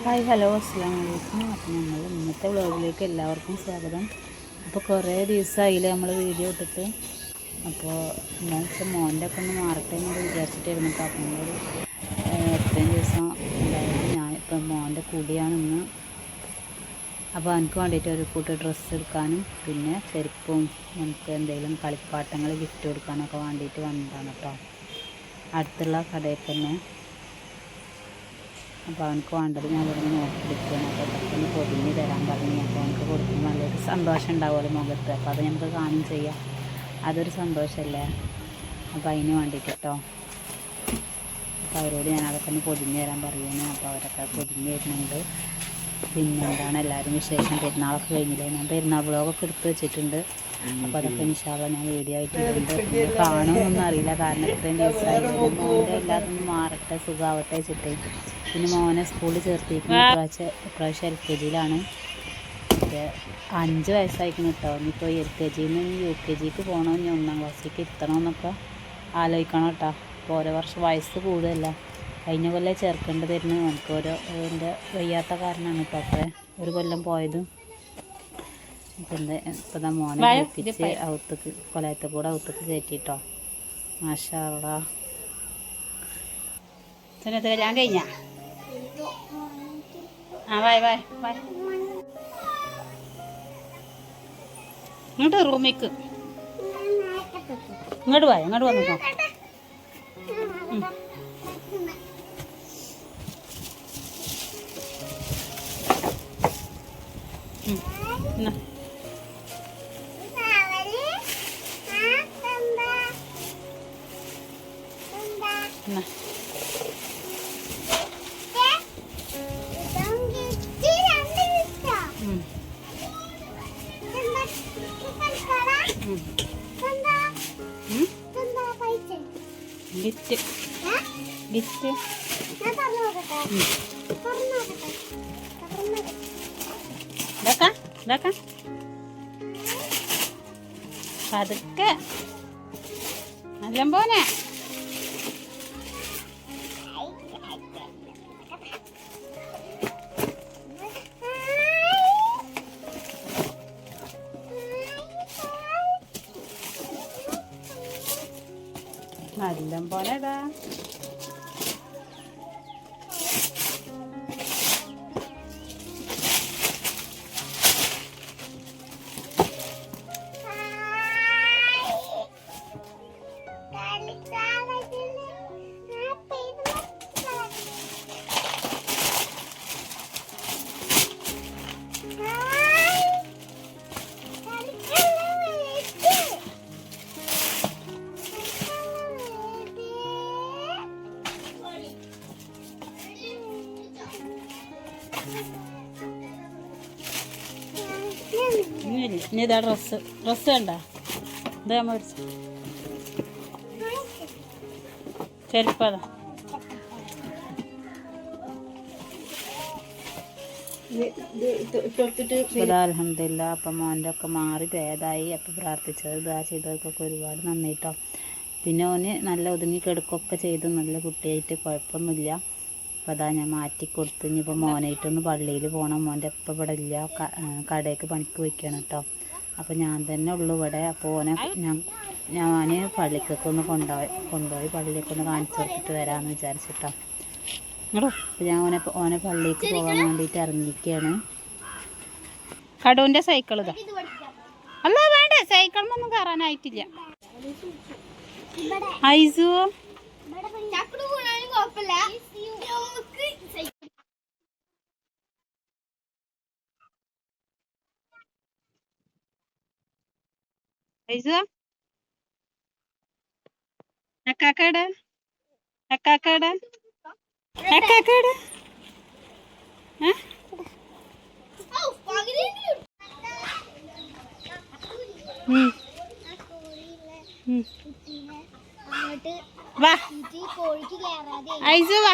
Hi hello അസ്സലാമു അലൈക്കും. അപ്പോൾ നമ്മൾ ഇന്നത്തെ വ്ളോഗിലേക്ക് എല്ലാവർക്കും സ്വാഗതം. അപ്പോൾ കുറേ ദിവസമായില്ലേ നമ്മൾ വീഡിയോ ഇട്ടിട്ട്. അപ്പോൾ എന്താണെന്ന് വെച്ചാൽ മോൻ്റെ ഒക്കെ ഒന്ന് മാറട്ടെ എന്ന് വിചാരിച്ചിട്ടായിരുന്നു. അപ്പോൾ നമ്മളൊരു എത്രയും ദിവസം ഉണ്ടായത് ഞാനിപ്പോൾ മോൻ്റെ കൂടിയാണ് ഇന്ന്. അപ്പോൾ എനിക്ക് വേണ്ടിയിട്ട് ഒരു കൂട്ട് ഡ്രസ്സ് എടുക്കാനും പിന്നെ ചെരുപ്പും നമുക്ക് എന്തെങ്കിലും കളിപ്പാട്ടങ്ങൾ ഗിഫ്റ്റ് കൊടുക്കാനൊക്കെ വേണ്ടിയിട്ട് വന്നതാണ് കേട്ടോ. അടുത്തുള്ള കടയിൽ തന്നെ. അപ്പോൾ അവനക്ക് വേണ്ടത് ഞാൻ ഇവിടെ നോക്കിയെടുക്കുകയാണ്. അപ്പോൾ പെട്ടെന്ന് പൊതിഞ്ഞ് തരാൻ പറഞ്ഞു. അപ്പോൾ അവനക്ക് കൊടുക്കുമ്പോൾ നല്ലൊരു സന്തോഷം ഉണ്ടാവുമല്ലോ മുഖത്ത്. അപ്പോൾ അത് നമുക്ക് കാണും ചെയ്യാം, അതൊരു സന്തോഷമല്ലേ. അപ്പോൾ അതിന് വേണ്ടിയിട്ട് കേട്ടോ. അപ്പോൾ അവരോട് ഞാൻ അതൊക്കെ ഒന്ന് പൊതിഞ്ഞ് തരാൻ പറയുന്നു. അപ്പോൾ അവരൊക്കെ പൊതിഞ്ഞ് വരുന്നുണ്ട്. പിന്നെ എന്താണ് എല്ലാവരും വിശേഷം? പെരുന്നാളൊക്കെ കഴിഞ്ഞില്ലേ? ഞാൻ പെരുന്നാൾ വ്ളോഗൊക്കെ എടുത്ത് വെച്ചിട്ടുണ്ട്. അപ്പോൾ അതൊക്കെ ഇൻഷാല്ലാ ഞാൻ വീഡിയോ ആയിട്ട് ഇടുന്നുണ്ട്. കാണുമെന്നൊന്നും അറിയില്ല, കാരണം ഇത്രയും ദിവസമായിട്ട് മോൻ്റെ എല്ലാതൊന്നും മാറട്ടെ, സുഖമാവട്ടെ വെച്ചിട്ടേ. പിന്നെ മോനെ സ്കൂളിൽ ചേർത്തിരിക്കുന്നു. ഇപ്രാവശ്യം LKG-ലാണ്. മറ്റേ 5 വയസ്സായിരിക്കുന്നു കേട്ടോ. ഇനിയിപ്പോൾ LKG-യിൽ നിന്ന് UKG-ക്ക് പോകണം, ഇനി 1ാം ക്ലാസ്സിലേക്ക് ഇരുത്തണമെന്നൊക്കെ ആലോചിക്കണം കേട്ടോ. അപ്പോൾ ഓരോ വർഷം വയസ്സ് കൂടുതലല്ല. കഴിഞ്ഞ കൊല്ലം ചേർക്കേണ്ടതായിരുന്നു. നമുക്ക് എൻ്റെ വയ്യാത്ത കാരണമാണ് കേട്ടോ അപ്പോൾ ഒരു കൊല്ലം പോയത്. ഇപ്പം മോനെ ഏൽപ്പിച്ച് ഔത്തേക്ക് കൊലയത്തെ കൂടെ ഔത്തേക്ക് കയറ്റിട്ടോ. മാഷാ അല്ലാഹ്. ഞാൻ കഴിഞ്ഞ ഇങ്ങോട്ട് റൂമിക്ക് ഇങ്ങോട്ട് വന്നിട്ടോ. ഗിഫ്റ്റ് പതുക്കെ നല്ല പോലെ. നല്ല പോലെ ഇതാ. ഇനി ഇതാ ഡ്രസ്സ് വേണ്ട. ഇതാ മേടിച്ചു ചെരുപ്പതാ. അൽഹംദുലില്ലാ. അപ്പം മോൻ്റെ ഒക്കെ മാറി ഭേദമായി. അപ്പം പ്രാർത്ഥിച്ചത് ഇതാ ചെയ്തവർക്കൊക്കെ ഒരുപാട് നന്നായിട്ടോ. പിന്നെ ഓന് നല്ല ഒതുങ്ങി കിടക്കുകയൊക്കെ ചെയ്തു, നല്ല കുട്ടിയായിട്ട് കുഴപ്പമൊന്നുമില്ല. അപ്പോൾ അതാ ഞാൻ മാറ്റിക്കൊടുത്ത്. ഇനിയിപ്പോൾ മോനായിട്ടൊന്ന് പള്ളിയിൽ പോകണം. മോൻ്റെ ഇപ്പം ഇവിടെ ഇല്ല, കടയ്ക്ക് പണിക്ക് പോയിക്കാണ് കേട്ടോ. അപ്പോൾ ഞാൻ തന്നെ ഉള്ളൂ ഇവിടെ. അപ്പോൾ ഞാൻ പള്ളിക്കൊക്കെ ഒന്ന് കൊണ്ടുപോയി പള്ളിയൊക്കെ ഒന്ന് കാണിച്ചു കൊടുത്തിട്ട് വരാമെന്ന് വിചാരിച്ചിട്ടോ. അപ്പോൾ ഞാൻ ഓനെ പള്ളിക്ക് പോകാൻ വേണ്ടിയിട്ട് ഇറങ്ങിയിരിക്കുകയാണ്. കടൂൻ്റെ സൈക്കിൾ ഇതാ. അല്ല വേണ്ട, സൈക്കിളിനൊന്നും കയറാനായിട്ടില്ല. ഐസു അക്കാക്കയുടെ വാ ഐസു വാ.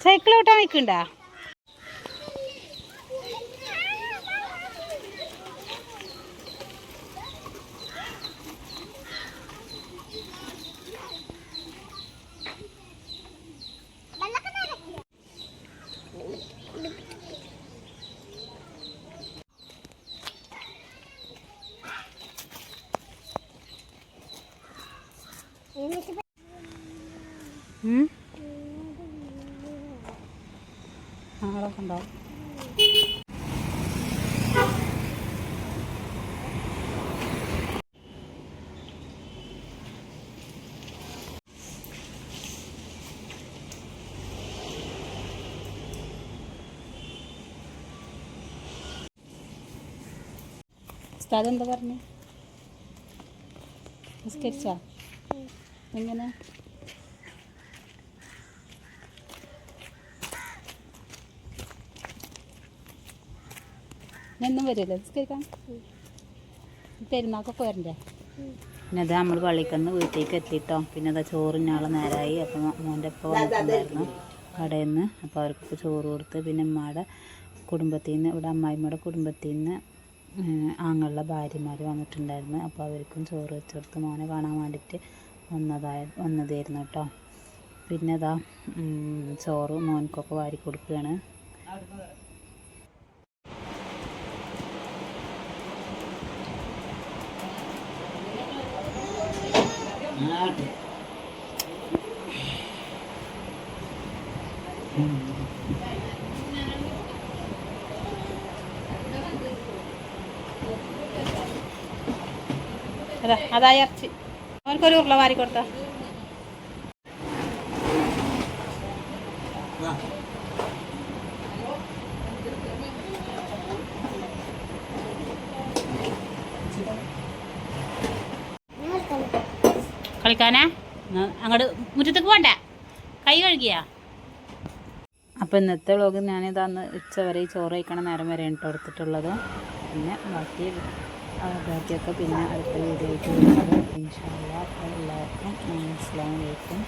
സൈക്കിൾ ഓട്ടാൻ വയ്ക്കണ്ടാ? ആളൊക്കെ ഉണ്ടാവും. ഉസ്താദ് എന്താ പറഞ്ഞു? നിസ്കരിച്ചാ? എങ്ങനെ? എന്നും വരില്ലേ നിസ്കരിക്കാൻ? പെരുന്നാക്കൊക്കെ വരണ്ടേ? പിന്നെ അത് നമ്മൾ പള്ളിക്കന്ന് വീട്ടിലേക്ക് എത്തിയിട്ടോ. പിന്നെ അതാ ചോറിനാളെ നേരമായി. അപ്പം മോൻ്റെ ഒപ്പം വന്നിട്ടുണ്ടായിരുന്നു കടയിൽ നിന്ന്. അപ്പോൾ അവർക്കൊക്കെ ചോറ് കൊടുത്ത് പിന്നെ ഉമ്മയുടെ കുടുംബത്തിൽ നിന്ന്, ഇവിടെ അമ്മായിമ്മയുടെ കുടുംബത്തിൽ നിന്ന് ആങ്ങളുടെ ഭാര്യമാർ വന്നിട്ടുണ്ടായിരുന്നു. അപ്പോൾ അവർക്കും ചോറ് വെച്ച് കൊടുത്ത് മോനെ കാണാൻ വേണ്ടിയിട്ട് വന്നതായിരുന്നു കേട്ടോ. പിന്നെ അതാ ചോറ് മോനക്കൊക്കെ വാരി കൊടുക്കുകയാണ്. അതാ ഇറച്ചി അവനക്കൊരു ഉരുള വാരി കൊടുത്താ. കളിക്കാനാ? അങ്ങോട്ട് മുറ്റത്തേക്ക് പോണ്ട, കൈ കഴുകിയാ. അപ്പോൾ ഇന്നത്തെ വ്ളോഗ് ഞാനിതന്ന് ഉച്ച വരെ ചോറ് കഴിക്കണ നേരം വരെ ഇട്ട് എടുത്തിട്ടുള്ളത്. പിന്നെ ബാക്കിയൊക്കെ പിന്നെ അടുത്ത വീഡിയോ ആയിട്ട് വരുന്നത് ഇൻഷാ അല്ലാഹ്. എല്ലാവർക്കും അസ്സലാമു അലൈക്കും.